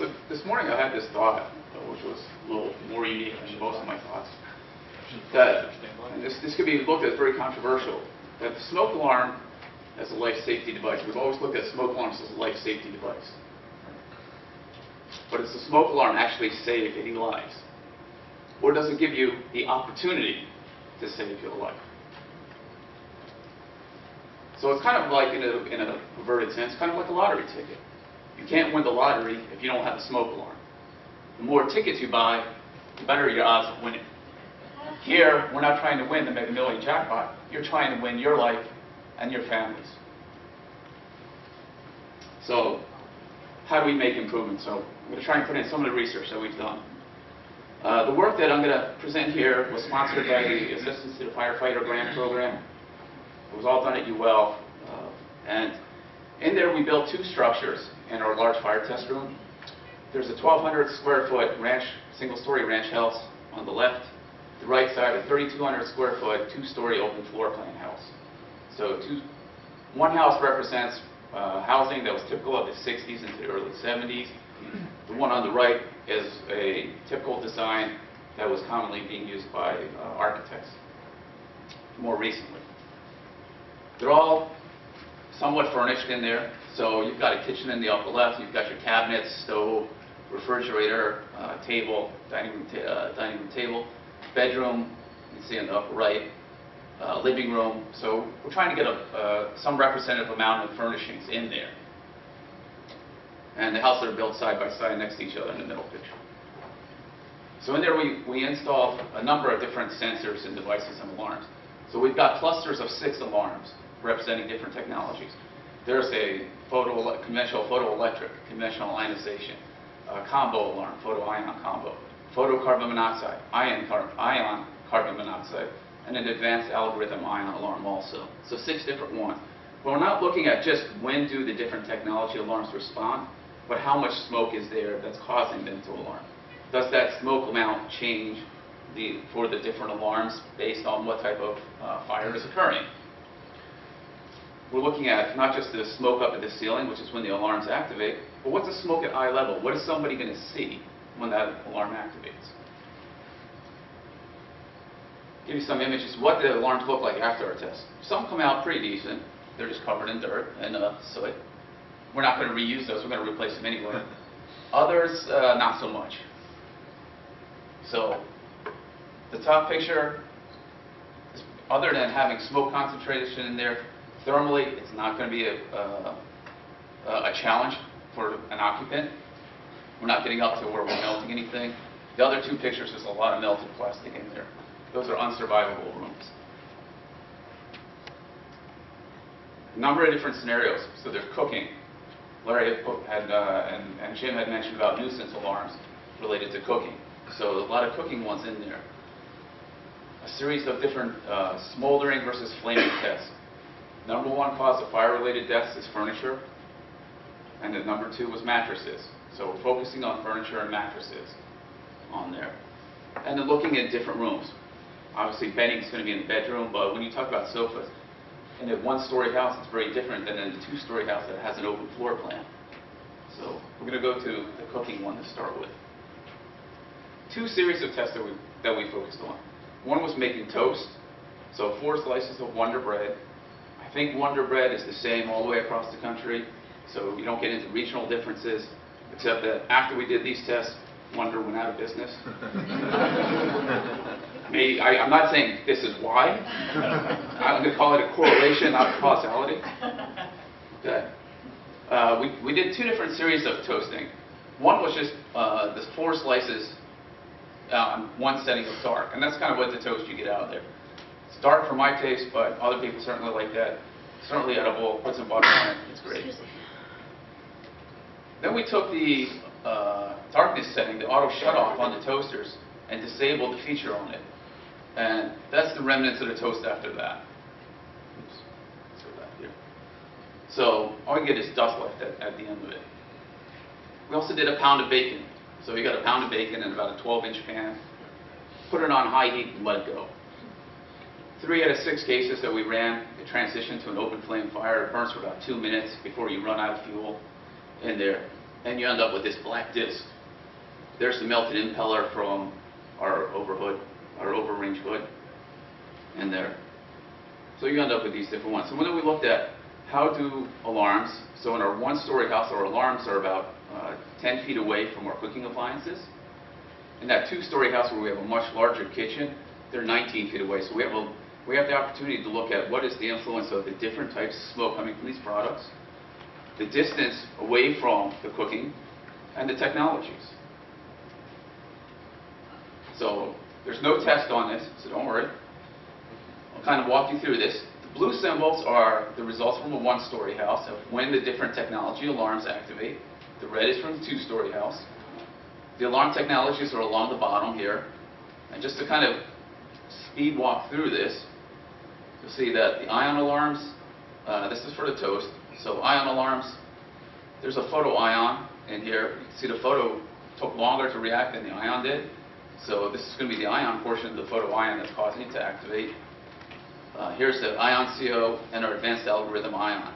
So this morning I had this thought, which was a little more unique than most of my thoughts. That, and this could be looked at as very controversial, that the smoke alarm as a life safety device, we've always looked at smoke alarms as a life safety device. But does the smoke alarm actually save any lives? Or does it give you the opportunity to save your life? So it's kind of like, in a perverted sense, kind of like a lottery ticket. You can't win the lottery if you don't have a smoke alarm. The more tickets you buy, the better your odds of winning. Here, we're not trying to win the Mega Million jackpot. You're trying to win your life and your families. So how do we make improvements? So I'm going to try and put in some of the research that we've done. The work that I'm going to present here was sponsored by the Assistance to the Firefighter Grant Program. It was all done at UL. And in there, we built two structures in our large fire test room. There's a 1,200 square foot ranch, single-story ranch house on the left. The right side, a 3,200 square foot, two-story open floor plan house. So one house represents housing that was typical of the 60s into the early 70s. The one on the right is a typical design that was commonly being used by architects more recently. They're all somewhat furnished in there. So you've got a kitchen in the upper left, you've got your cabinets, stove, refrigerator, table, dining room table, bedroom, you can see in the upper right, living room. So we're trying to get some representative amount of furnishings in there. And the houses are built side by side next to each other in the middle picture. So in there we installed a number of different sensors and devices and alarms. So we've got clusters of 6 alarms representing different technologies. There's a conventional photoelectric, conventional ionization, combo alarm, photo-ion combo, photocarbon monoxide, ion carbon monoxide, and an advanced algorithm ion alarm also. So 6 different ones. But we're not looking at just when do the different technology alarms respond, but how much smoke is there that's causing them to alarm. Does that smoke amount change for the different alarms based on what type of fire is occurring? We're looking at not just the smoke up at the ceiling, which is when the alarms activate, but what's the smoke at eye level? What is somebody going to see when that alarm activates? Give you some images of what the alarms look like after our test. Some come out pretty decent. They're just covered in dirt and soot. We're not going to reuse those. We're going to replace them anyway. Others, not so much. So the top picture, other than having smoke concentration in there, thermally, it's not going to be a challenge for an occupant. We're not getting up to where we're melting anything. The other 2 pictures, there's a lot of melted plastic in there. Those are unsurvivable rooms. A number of different scenarios. So there's cooking. Larry and Jim had mentioned about nuisance alarms related to cooking. So a lot of cooking ones in there. A series of different smoldering versus flaming tests. Number 1 cause of fire-related deaths is furniture, and then number 2 was mattresses. So we're focusing on furniture and mattresses on there. And then looking at different rooms. Obviously, bedding is going to be in the bedroom, but when you talk about sofas, in a 1-story house, it's very different than in a 2-story house that has an open floor plan. So we're going to go to the cooking one to start with. 2 series of tests that we focused on. One was making toast, so 4 slices of Wonder Bread. I think Wonder Bread is the same all the way across the country, so you don't get into regional differences, except that after we did these tests, Wonder went out of business. I'm not saying this is why. I'm going to call it a correlation, not a causality. Okay. We did 2 different series of toasting. One was just the 4 slices on 1 setting of dark, and that's kind of what the toast you get out of there. It's dark for my taste, but other people certainly like that. Certainly edible. Put some butter on it. It's great. Then we took the darkness setting, the auto shut-off on the toasters, and disabled the feature on it. And that's the remnants of the toast after that. Oops. Let's go back here. So all you get is dust left at the end of it. We also did a pound of bacon. So you got a pound of bacon in about a 12-inch pan. Put it on high heat and let it go. 3 out of 6 cases that we ran, it transitioned to an open flame fire. It burns for about 2 minutes before you run out of fuel in there. and you end up with this black disc. There's the melted impeller from our over-range hood, and there. So you end up with these different ones. So then we looked at how do alarms, so in our one-story house, our alarms are about 10 feet away from our cooking appliances. In that two-story house where we have a much larger kitchen, they're 19 feet away. So we have the opportunity to look at what is the influence of the different types of smoke coming from these products, the distance away from the cooking, and the technologies. So there's no test on this, so don't worry. I'll kind of walk you through this. The blue symbols are the results from a one-story house of when the different technology alarms activate. The red is from the two-story house. The alarm technologies are along the bottom here. And just to kind of speed walk through this, you'll see that the ion alarms, this is for the toast. So ion alarms, there's a photo ion in here. You can see the photo took longer to react than the ion did. So this is going to be the ion portion of the photo ion that's causing it to activate. Here's the ion CO and our advanced algorithm ion.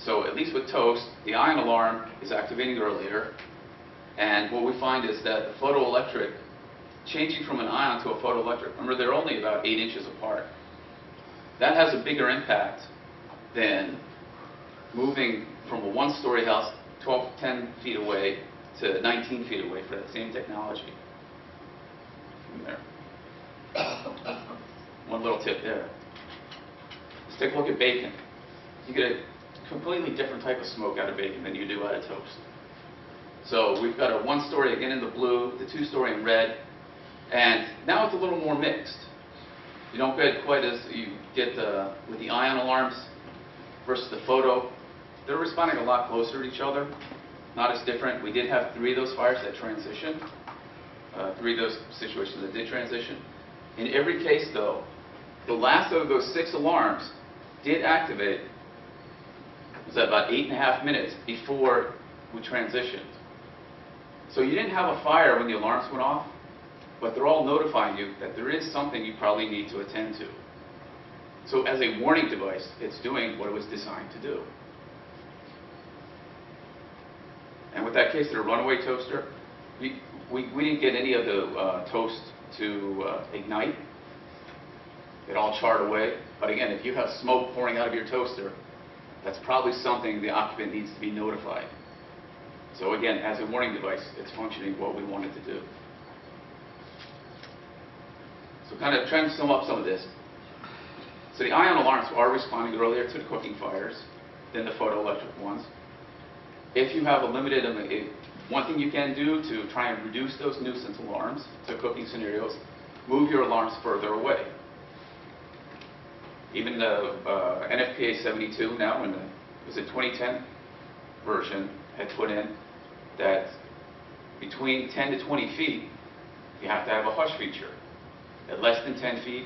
So at least with toast, the ion alarm is activating earlier. And what we find is that the photoelectric, changing from an ion to a photoelectric, remember they're only about 8 inches apart. That has a bigger impact than moving from a one-story house 10 feet away to 19 feet away for that same technology. There. One little tip there. Let's take a look at bacon. You get a completely different type of smoke out of bacon than you do out of toast. So we've got a one-story again in the blue, the two-story in red, and now it's a little more mixed. You don't get quite as you get with the ion alarms versus the photo. They're responding a lot closer to each other, not as different. We did have 3 of those fires that transitioned. 3 of those situations that did transition. In every case, though, the last of those 6 alarms did activate. It was at about 8.5 minutes before we transitioned. So you didn't have a fire when the alarms went off, but they're all notifying you that there is something you probably need to attend to. So as a warning device, it's doing what it was designed to do. And with that case of the runaway toaster, we didn't get any of the toast to ignite. It all charred away. But again, if you have smoke pouring out of your toaster, that's probably something the occupant needs to be notified. So again, as a warning device, it's functioning what we want it to do. So kind of trying to sum up some of this. So the ion alarms are responding earlier to the cooking fires than the photoelectric ones. If you have a limited, one thing you can do to try and reduce those nuisance alarms to cooking scenarios, move your alarms further away. Even the NFPA 72 now, in the 2010 version, had put in that between 10 to 20 feet, you have to have a hush feature. At less than 10 feet,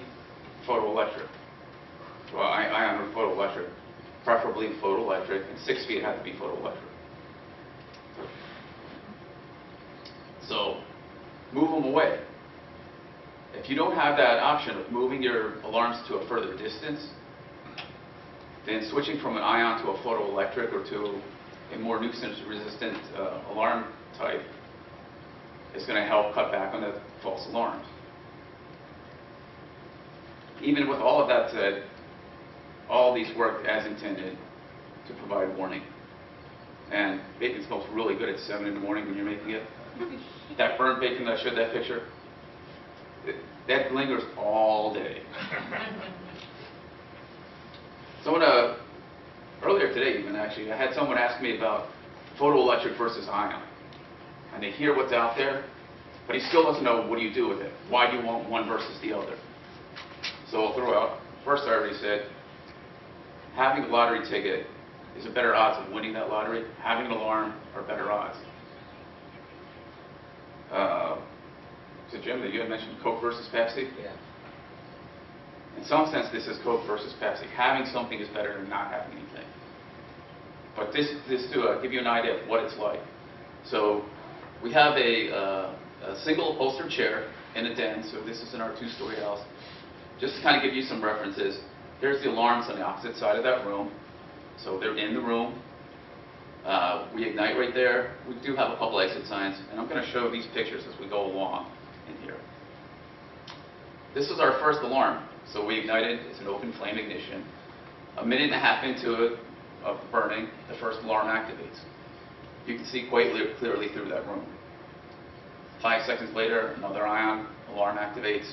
photoelectric. Well, ion or photoelectric, preferably photoelectric, and 6 feet had to be photoelectric. So move them away. If you don't have that option of moving your alarms to a further distance, then switching from an ion to a photoelectric or to a more nuisance-resistant alarm type is going to help cut back on the false alarms. Even with all of that said, all these work as intended to provide warning. And bacon smells really good at 7 in the morning when you're making it. That burnt bacon that I showed that picture, that lingers all day. Earlier today even actually, I had someone ask me about photoelectric versus ion. And they hear what's out there, but he still doesn't know what do you do with it. Why do you want one versus the other? So I'll throw out, first I already said, having a lottery ticket is a better odds of winning that lottery. Having an alarm are better odds. So Jim, you had mentioned Coke versus Pepsi? Yeah. In some sense, this is Coke versus Pepsi. Having something is better than not having anything. But this to give you an idea of what it's like. So we have a single upholstered chair in a den. So this is in our 2-story house. Just to kind of give you some references, here's the alarms on the opposite side of that room. So they're in the room. We ignite right there. We do have a couple exit signs, and I'm going to show these pictures as we go along in here. This is our first alarm. So we ignited. It's an open flame ignition. A minute and a half into it of burning, the first alarm activates. You can see quite clearly through that room. 5 seconds later, another ion alarm activates.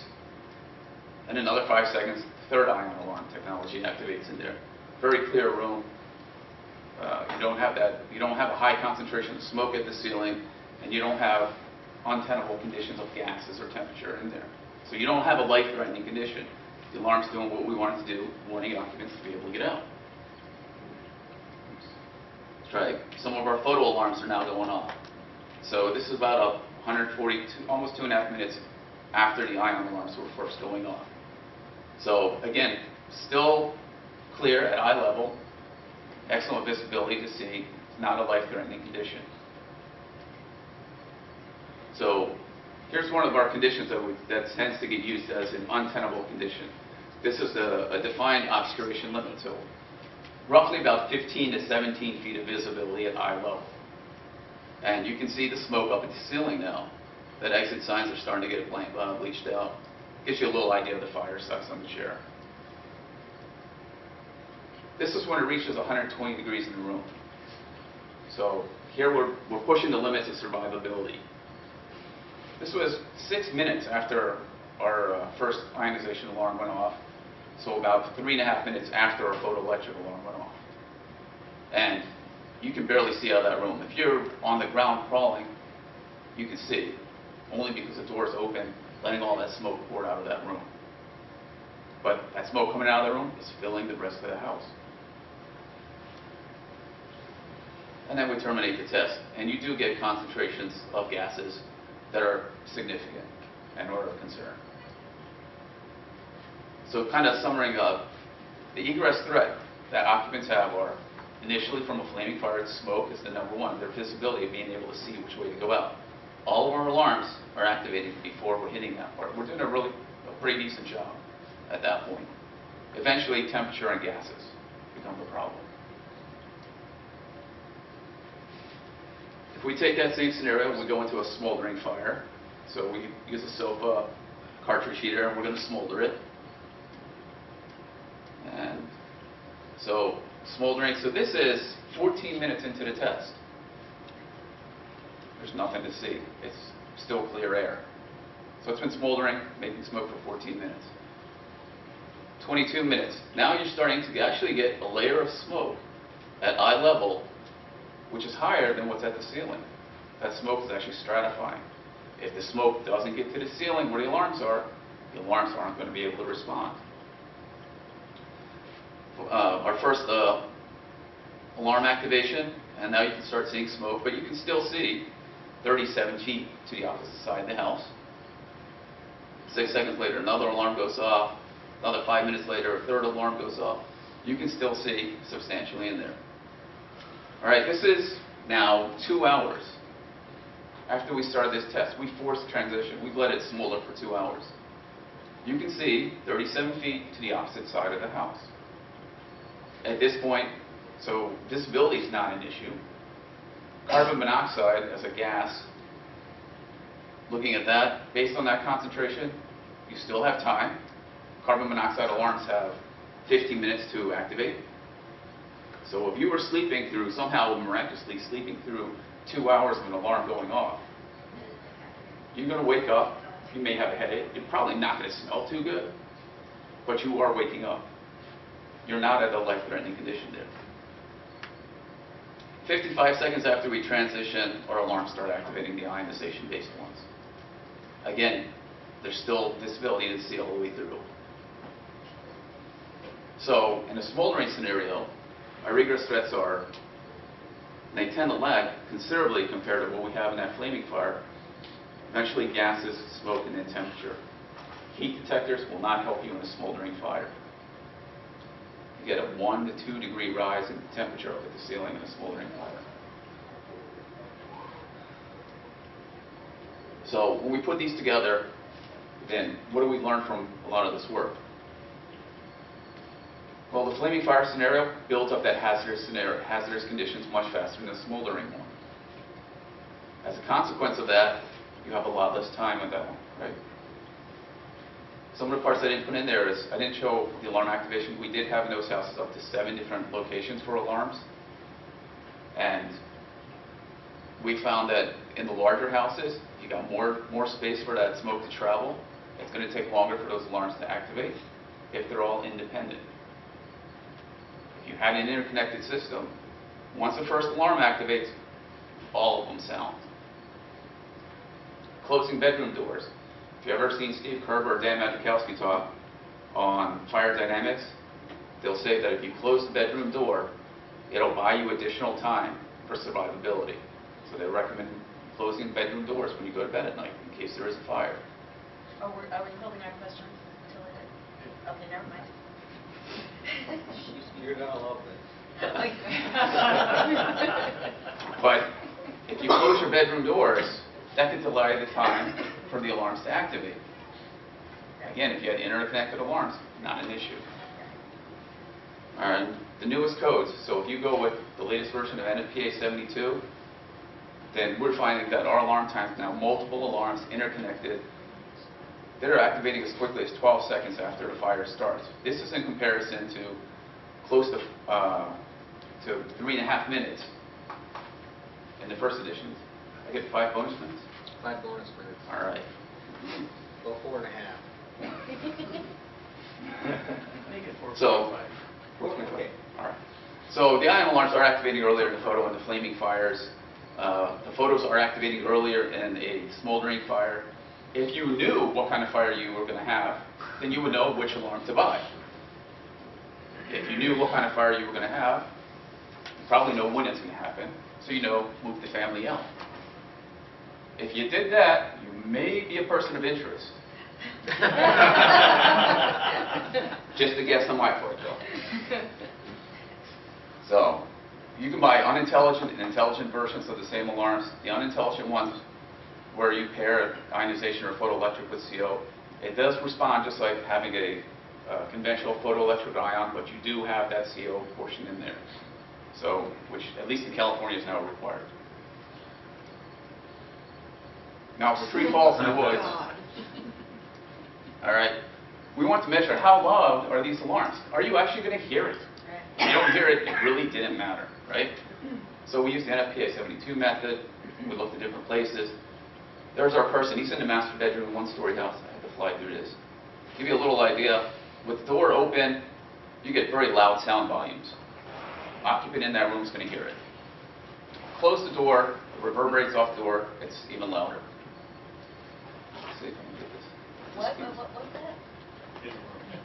And another 5 seconds, third ion alarm technology activates in there. Very clear room. You don't have a high concentration of smoke at the ceiling, and you don't have untenable conditions of gases or temperature in there. So you don't have a life-threatening condition. The alarm's doing what we want it to do, warning occupants to be able to get out. Let's try. Some of our photo alarms are now going off. So this is about 140, almost 2.5 minutes after the ion alarms were first going off. So again, still clear at eye level, excellent visibility to see, not a life-threatening condition. So here's one of our conditions that tends to get used as an untenable condition. This is a defined obscuration limit, so roughly about 15 to 17 feet of visibility at eye level. And you can see the smoke up at the ceiling now. That exit signs are starting to get bleached out. Gives you a little idea of the fire size on the chair. This is when it reaches 120 degrees in the room. So here we're pushing the limits of survivability. This was 6 minutes after our first ionization alarm went off, so about 3.5 minutes after our photoelectric alarm went off. And you can barely see out of that room. If you're on the ground crawling, you can see, only because the door's open, letting all that smoke pour out of that room. But that smoke coming out of the room is filling the rest of the house. And then we terminate the test. And you do get concentrations of gases that are significant and order of concern. So kind of summarizing up, the egress threat that occupants have are initially from a flaming fire. Smoke is the number one, their visibility of being able to see which way to go out. All of our alarms are activated before we're hitting that part. We're doing a pretty decent job at that point. Eventually, temperature and gases become the problem. If we take that same scenario, we go into a smoldering fire. So we use a sofa cartridge heater, and we're going to smolder it. And so smoldering. So this is 14 minutes into the test. There's nothing to see. It's still clear air. So it's been smoldering, making smoke for 14 minutes. 22 minutes. Now you're starting to actually get a layer of smoke at eye level, which is higher than what's at the ceiling. That smoke is actually stratifying. If the smoke doesn't get to the ceiling where the alarms aren't going to be able to respond. Our first alarm activation, and now you can start seeing smoke, but you can still see 37 feet to the opposite side of the house. 6 seconds later, another alarm goes off. Another 5 minutes later, a third alarm goes off. You can still see substantially in there. All right, this is now 2 hours after we started this test. We forced transition. We've let it smolder for 2 hours. You can see 37 feet to the opposite side of the house. At this point, so visibility is not an issue. Carbon monoxide as a gas, looking at that, based on that concentration, you still have time. Carbon monoxide alarms have 15 minutes to activate. So if you were sleeping through, somehow miraculously sleeping through 2 hours of an alarm going off, you're going to wake up, you may have a headache, you're probably not going to smell too good, but you are waking up. You're not at a life-threatening condition there. 55 seconds after we transition, our alarms start activating the ionization-based ones. Again, there's still visibility to see all the way through. So in a smoldering scenario, our egress threats are, they tend to lag considerably compared to what we have in that flaming fire. Eventually gases, smoke, and then temperature. Heat detectors will not help you in a smoldering fire. You get a 1 to 2 degree rise in temperature up at the ceiling in a smoldering fire. So when we put these together, then what do we learn from a lot of this work? Well, the flaming fire scenario builds up that hazardous conditions much faster than the smoldering one. As a consequence of that, you have a lot less time with that one, right? Some of the parts I didn't put in there is, I didn't show the alarm activation. We did have in those houses up to 7 different locations for alarms. And we found that in the larger houses, you got more space for that smoke to travel. It's going to take longer for those alarms to activate if they're all independent. If you had an interconnected system, once the first alarm activates, all of them sound. Closing bedroom doors. If you've ever seen Steve Kerber or Dan Majakowski talk on fire dynamics, they'll say that if you close the bedroom door, it'll buy you additional time for survivability. So they recommend closing bedroom doors when you go to bed at night in case there is a fire. Oh, are we holding our questions until it? Okay, never mind. You're gonna love this. But if you close your bedroom doors, that could delay the time for the alarms to activate. Again, if you had interconnected alarms, not an issue. All right, the newest codes. So if you go with the latest version of NFPA 72, then we're finding that our alarm times now, multiple alarms interconnected, they're activating as quickly as 12 seconds after the fire starts. This is in comparison to close to 3.5 minutes in the first edition. I get 5 bonus minutes? 5 bonus minutes. All right. Well, 4.5. Make it 4.5. So, 4.5. Okay. All right. So the ion alarms are activating earlier in the photo in the flaming fires. The photos are activating earlier in a smoldering fire. If you knew what kind of fire you were going to have, then you would know which alarm to buy. If you knew what kind of fire you were going to have, you probably know when it's going to happen, so you know, move the family out. If you did that, you may be a person of interest. Just a guess on my part, though. So, you can buy unintelligent and intelligent versions of the same alarms. The unintelligent ones, where you pair ionization or photoelectric with CO, it does respond just like having a conventional photoelectric ion, but you do have that CO portion in there. So, which at least in California is now required. Now, for tree falls in the woods, all right, we want to measure how loud are these alarms. Are you actually going to hear it? If you don't hear it, it really didn't matter, right? So we used the NFPA 72 method. We looked at different places. There's our person. He's in the master bedroom, one-story house. I had to fly through this. Give you a little idea. With the door open, you get very loud sound volumes. Occupant in that room is going to hear it. Close the door, it reverberates off the door, it's even louder. Let's see if I can get this. What was that?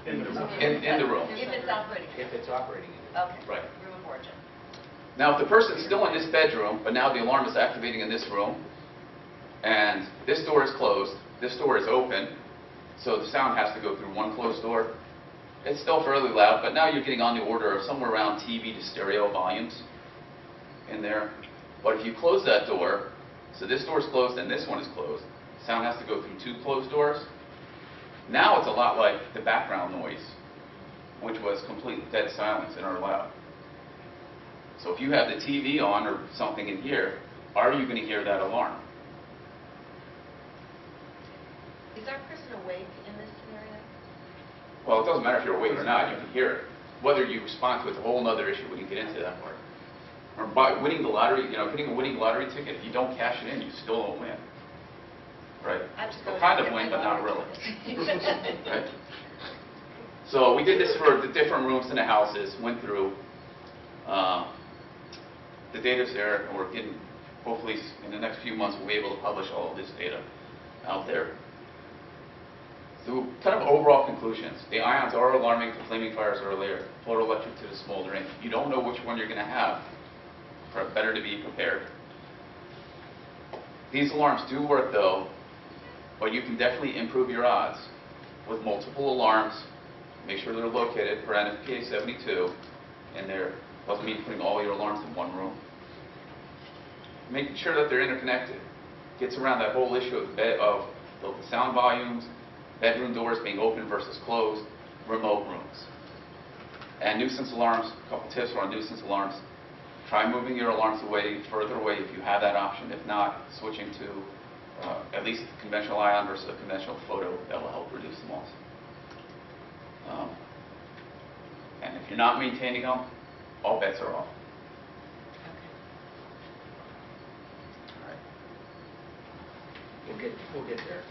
In the room. In the room. If it's operating. If it's operating. Okay. Right. Room of origin. Now, if the person's still in this bedroom, but now the alarm is activating in this room, and this door is closed, this door is open, so the sound has to go through one closed door, it's still fairly loud, but now you're getting on the order of somewhere around TV to stereo volumes in there. But if you close that door, so this door is closed and this one is closed, sound has to go through 2 closed doors. Now it's a lot like the background noise, which was complete dead silence in our lab. So if you have the TV on or something in here, are you going to hear that alarm? Is our person awake in this scenario? Well, it doesn't matter if you're awake or not, you can hear it. Whether you respond to it is a whole other issue when you get into that part. Or by winning the lottery, hitting a winning lottery ticket, if you don't cash it in, you still don't win. Right? So kind of win, but not really. Right? So we did this for the different rooms in the houses, went through. The data's there, and we're getting, hopefully in the next few months, we'll be able to publish all of this data out there. So kind of overall conclusions. The ions are alarming to flaming fires earlier, photoelectric to the smoldering. You don't know which one you're going to have. Better to be prepared. These alarms do work though, but you can definitely improve your odds with multiple alarms. Make sure they're located per NFPA 72 in there. Doesn't mean putting all your alarms in one room. Making sure that they're interconnected. Gets around that whole issue of the sound volumes, bedroom doors being open versus closed, remote rooms. And nuisance alarms, a couple tips on nuisance alarms. Try moving your alarms further away if you have that option. If not, switching to at least conventional ion versus a conventional photo. That will help reduce them also. And if you're not maintaining them, all bets are off. Okay. We'll get there.